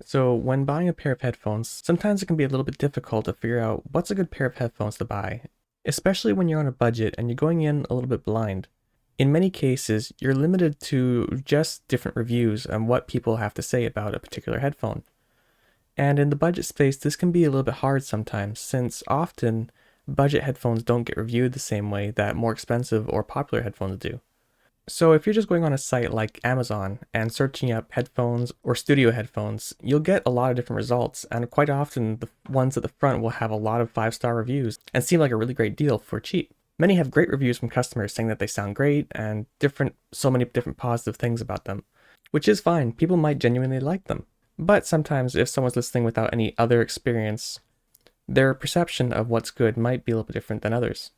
So when buying a pair of headphones, sometimes it can be a little bit difficult to figure out what's a good pair of headphones to buy, especially when you're on a budget and you're going in a little bit blind. In many cases, you're limited to just different reviews and what people have to say about a particular headphone. And in the budget space, this can be a little bit hard sometimes, since often budget headphones don't get reviewed the same way that more expensive or popular headphones do. So if you're just going on a site like Amazon and searching up headphones or studio headphones, you'll get a lot of different results, and quite often the ones at the front will have a lot of 5-star reviews and seem like a really great deal for cheap. Many have great reviews from customers saying that they sound great and so many different positive things about them, which is fine. People might genuinely like them. But sometimes if someone's listening without any other experience, their perception of what's good might be a little bit different than others.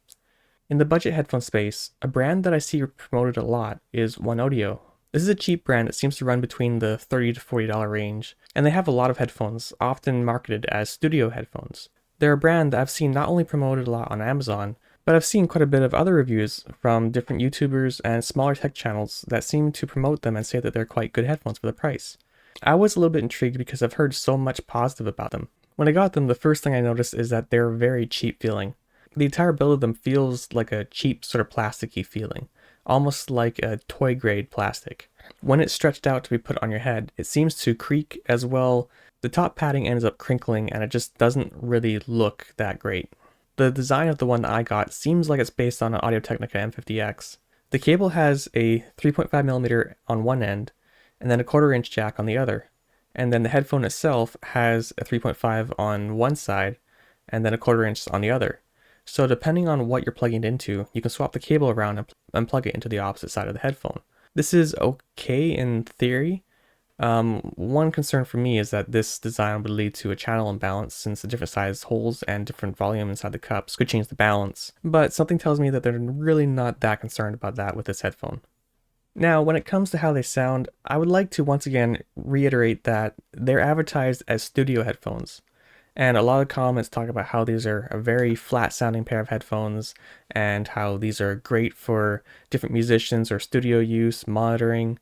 In the budget headphone space, a brand that I see promoted a lot is OneOdio. This is a cheap brand that seems to run between the $30 to $40 range, and they have a lot of headphones, often marketed as studio headphones. They're a brand that I've seen not only promoted a lot on Amazon, but I've seen quite a bit of other reviews from different YouTubers and smaller tech channels that seem to promote them and say that they're quite good headphones for the price. I was a little bit intrigued because I've heard so much positive about them. When I got them, the first thing I noticed is that they're very cheap feeling. The entire build of them feels like a cheap sort of plasticky feeling, almost like a toy grade plastic. When it's stretched out to be put on your head, it seems to creak as well. The top padding ends up crinkling and it just doesn't really look that great. The design of the one that I got seems like it's based on an Audio-Technica M50X. The cable has a 3.5mm on one end and then a 1/4-inch jack on the other. And then the headphone itself has a 3.5 on one side and then a 1/4-inch on the other. So depending on what you're plugging it into, you can swap the cable around and plug it into the opposite side of the headphone. This is okay in theory. One concern for me is that this design would lead to a channel imbalance since the different size holes and different volume inside the cups could change the balance. But something tells me that they're really not that concerned about that with this headphone. Now, when it comes to how they sound, I would like to once again reiterate that they're advertised as studio headphones. And a lot of comments talk about how these are a very flat sounding pair of headphones and how these are great for different musicians or studio use, monitoring.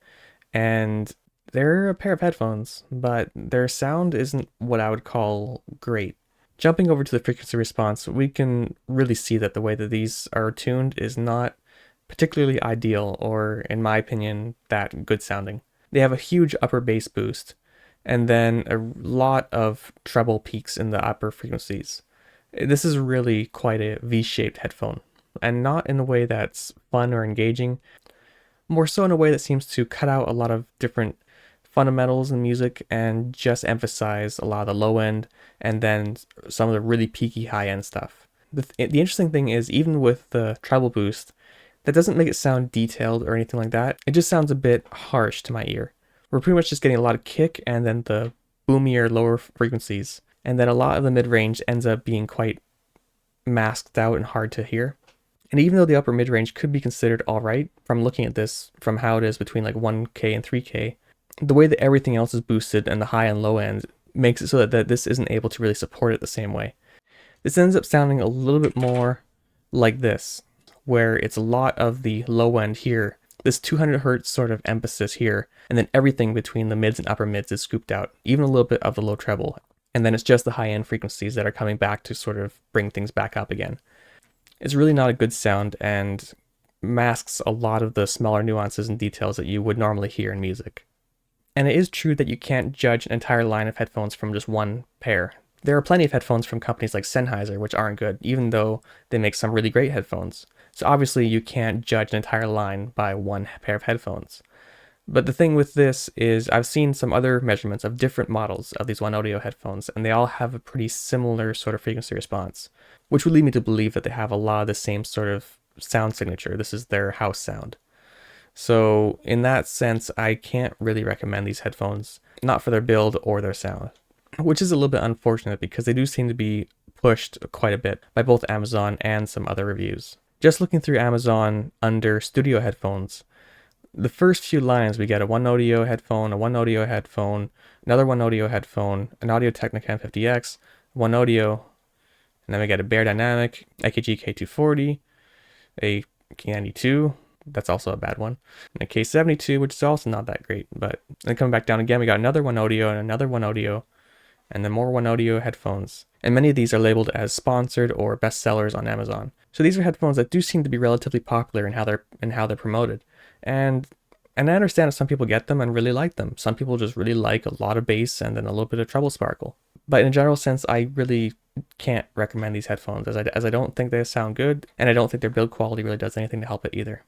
And they're a pair of headphones, but their sound isn't what I would call great. Jumping over to the frequency response, we can really see that the way that these are tuned is not particularly ideal or, in my opinion, that good sounding. They have a huge upper bass boost, and then a lot of treble peaks in the upper frequencies. This is really quite a V-shaped headphone, and not in a way that's fun or engaging, more so in a way that seems to cut out a lot of different fundamentals in music and just emphasize a lot of the low end and then some of the really peaky high end stuff. The interesting thing is, even with the treble boost, that doesn't make it sound detailed or anything like that. It just sounds a bit harsh to my ear. We're pretty much just getting a lot of kick and then the boomier lower frequencies. And then a lot of the mid-range ends up being quite masked out and hard to hear. And even though the upper mid-range could be considered alright, from looking at this, from how it is between like 1K and 3K, the way that everything else is boosted and the high and low end makes it so that this isn't able to really support it the same way. This ends up sounding a little bit more like this, where it's a lot of the low end here, this 200 hertz sort of emphasis here, and then everything between the mids and upper mids is scooped out, even a little bit of the low treble. And then it's just the high end frequencies that are coming back to sort of bring things back up again. It's really not a good sound and masks a lot of the smaller nuances and details that you would normally hear in music. And it is true that you can't judge an entire line of headphones from just one pair. There are plenty of headphones from companies like Sennheiser which aren't good, even though they make some really great headphones. So obviously you can't judge an entire line by one pair of headphones. But the thing with this is I've seen some other measurements of different models of these OneOdio headphones, and they all have a pretty similar sort of frequency response, which would lead me to believe that they have a lot of the same sort of sound signature. This is their house sound. So in that sense, I can't really recommend these headphones, not for their build or their sound, which is a little bit unfortunate because they do seem to be pushed quite a bit by both Amazon and some other reviews. Just looking through Amazon under studio headphones, the first few lines we get a OneOdio headphone, a OneOdio headphone, another OneOdio headphone, an Audio-Technica M50X, OneOdio, and then we get a Bear Dynamic, AKG K240, a K92, that's also a bad one. And a K72, which is also not that great. But then coming back down again, we got another OneOdio and another OneOdio, and then more OneOdio headphones. And many of these are labeled as sponsored or bestsellers on Amazon. So these are headphones that do seem to be relatively popular in how they're promoted. And I understand that some people get them and really like them. Some people just really like a lot of bass and then a little bit of treble sparkle. But in a general sense, I really can't recommend these headphones as I don't think they sound good, and I don't think their build quality really does anything to help it either.